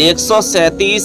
137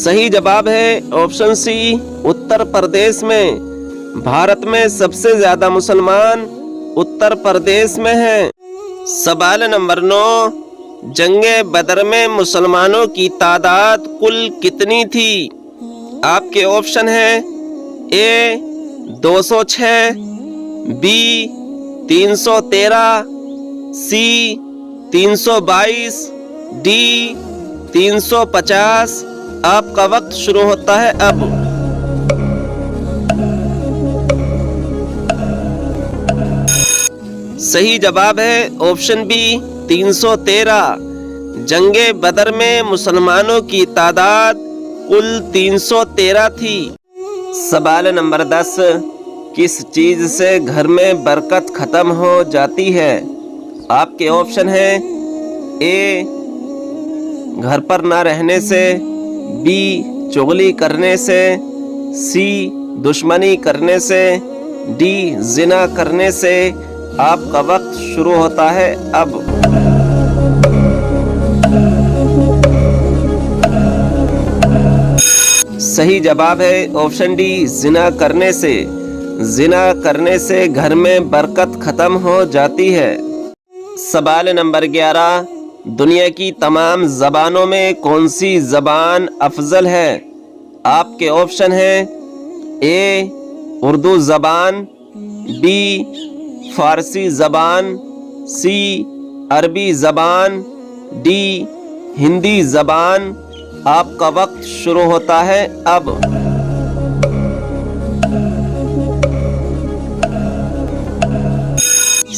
صحیح جواب ہے آپشن سی اتر پردیش میں۔ بھارت میں سب سے زیادہ مسلمان اتر پردیش میں ہیں۔ سوال نمبر 9، جنگ بدر میں مسلمانوں کی تعداد کل کتنی تھی؟ آپ کے آپشن ہیں اے 206، بی 313، سی 322، ڈی 350۔ آپ کا وقت شروع ہوتا ہے اب۔ صحیح جواب ہے آپشن بی 313۔ جنگ بدر میں مسلمانوں کی تعداد کل 313 تھی۔ سوال نمبر 10، کس چیز سے گھر میں برکت ختم ہو جاتی ہے؟ آپ کے آپشن ہیں اے گھر پر نہ رہنے سے، بی چغلی کرنے سے، سی دشمنی کرنے سے، ڈی زنا کرنے سے۔ آپ کا وقت شروع ہوتا ہے اب۔ صحیح جواب ہے آپشن ڈی زنا کرنے سے۔ زنا کرنے سے گھر میں برکت ختم ہو جاتی ہے۔ سوال نمبر 11، دنیا کی تمام زبانوں میں کون سی زبان افضل ہے؟ آپ کے آپشن ہیں اے اردو زبان، بی فارسی زبان، سی عربی زبان، ڈی ہندی زبان۔ آپ کا وقت شروع ہوتا ہے اب۔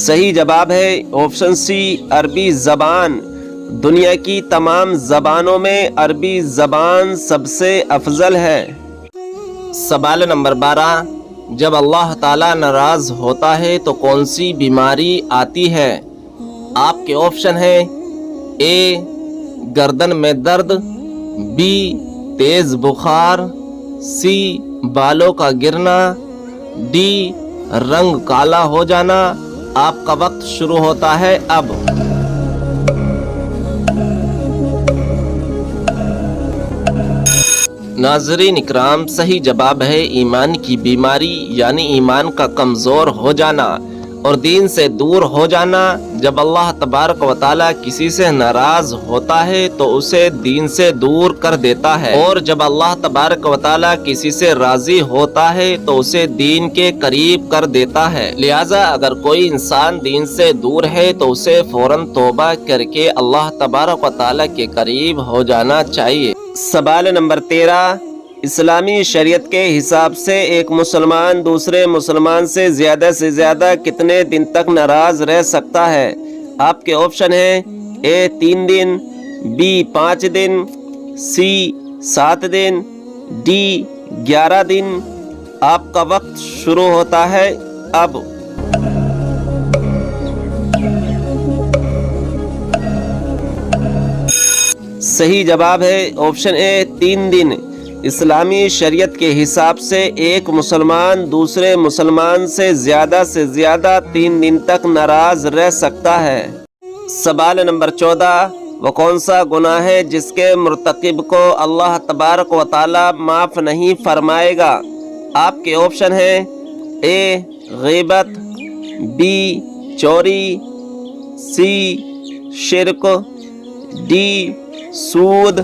صحیح جواب ہے آپشن سی عربی زبان۔ دنیا کی تمام زبانوں میں عربی زبان سب سے افضل ہے۔ سوال نمبر 12، جب اللہ تعالیٰ ناراض ہوتا ہے تو کون سی بیماری آتی ہے؟ آپ کے آپشن ہیں اے گردن میں درد، بی تیز بخار، سی بالوں کا گرنا، ڈی رنگ کالا ہو جانا۔ آپ کا وقت شروع ہوتا ہے اب۔ ناظرین اکرام، صحیح جواب ہے ایمان کی بیماری، یعنی ایمان کا کمزور ہو جانا اور دین سے دور ہو جانا۔ جب اللہ تبارک و تعالیٰ کسی سے ناراض ہوتا ہے تو اسے دین سے دور کر دیتا ہے، اور جب اللہ تبارک و تعالیٰ کسی سے راضی ہوتا ہے تو اسے دین کے قریب کر دیتا ہے۔ لہٰذا اگر کوئی انسان دین سے دور ہے تو اسے فوراً توبہ کر کے اللہ تبارک و تعالیٰ کے قریب ہو جانا چاہیے۔ سوال نمبر 13، اسلامی شریعت کے حساب سے ایک مسلمان دوسرے مسلمان سے زیادہ کتنے دن تک ناراض رہ سکتا ہے؟ آپ کے آپشن ہیں اے 3 دن، be 5 then, C 7 then, D 11 دن۔ آپ کا وقت شروع ہوتا ہے اب۔ صحیح جواب ہے آپشن اے 3 دن۔ اسلامی شریعت کے حساب سے ایک مسلمان دوسرے مسلمان سے زیادہ 3 دن تک ناراض رہ سکتا ہے۔ سوال نمبر 14، وہ کون سا گناہ ہے جس کے مرتکب کو اللہ تبارک و تعالی معاف نہیں فرمائے گا؟ آپ کے آپشن ہیں اے غیبت، بی چوری، سی شرک، ڈی سود۔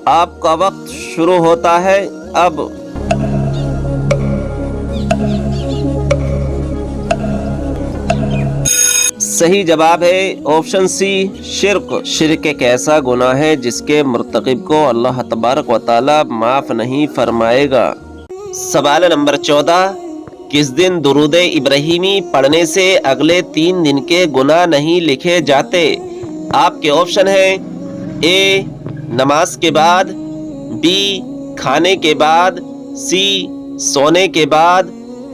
آپ کا وقت شروع ہوتا ہے اب۔ صحیح جواب ہے آپشن سی شرک۔ شرک ایک ایسا گناہ ہے جس کے مرتکب کو اللہ تبارک و تعالی معاف نہیں فرمائے گا۔ سوال نمبر 14، کس دن درود ابراہیمی پڑھنے سے اگلے 3 دن کے گناہ نہیں لکھے جاتے؟ آپ کے آپشن ہیں اے نماز کے بعد، بی کھانے کے بعد، سی سونے کے بعد،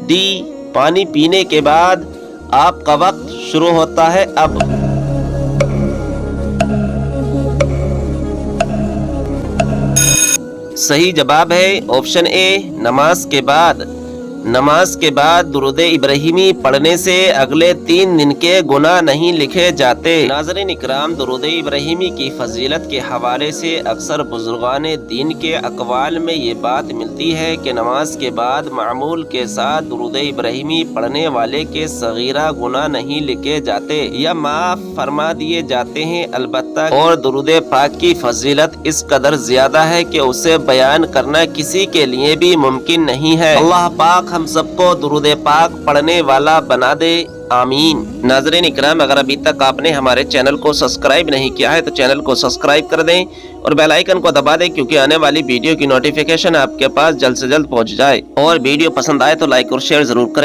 ڈی پانی پینے کے بعد۔ آپ کا وقت شروع ہوتا ہے اب۔ صحیح جواب ہے آپشن اے نماز کے بعد۔ نماز کے بعد درود ابراہیمی پڑھنے سے اگلے 3 دن کے گناہ نہیں لکھے جاتے۔ ناظرین اکرام، درود ابراہیمی کی فضیلت کے حوالے سے اکثر بزرگان دین کے اقوال میں یہ بات ملتی ہے کہ نماز کے بعد معمول کے ساتھ درود ابراہیمی پڑھنے والے کے صغیرہ گناہ نہیں لکھے جاتے یا معاف فرما دیے جاتے ہیں۔ البتہ اور درود پاک کی فضیلت اس قدر زیادہ ہے کہ اسے بیان کرنا کسی کے لیے بھی ممکن نہیں ہے۔ اللہ پاک ہم سب کو درود پاک پڑھنے والا بنا دے، آمین۔ ناظرین اکرام، اگر ابھی تک آپ نے ہمارے چینل کو سبسکرائب نہیں کیا ہے تو چینل کو سبسکرائب کر دیں اور بیل آئیکن کو دبا دیں، کیونکہ آنے والی ویڈیو کی نوٹیفیکیشن آپ کے پاس جلد سے جلد پہنچ جائے۔ اور ویڈیو پسند آئے تو لائک اور شیئر ضرور کریں۔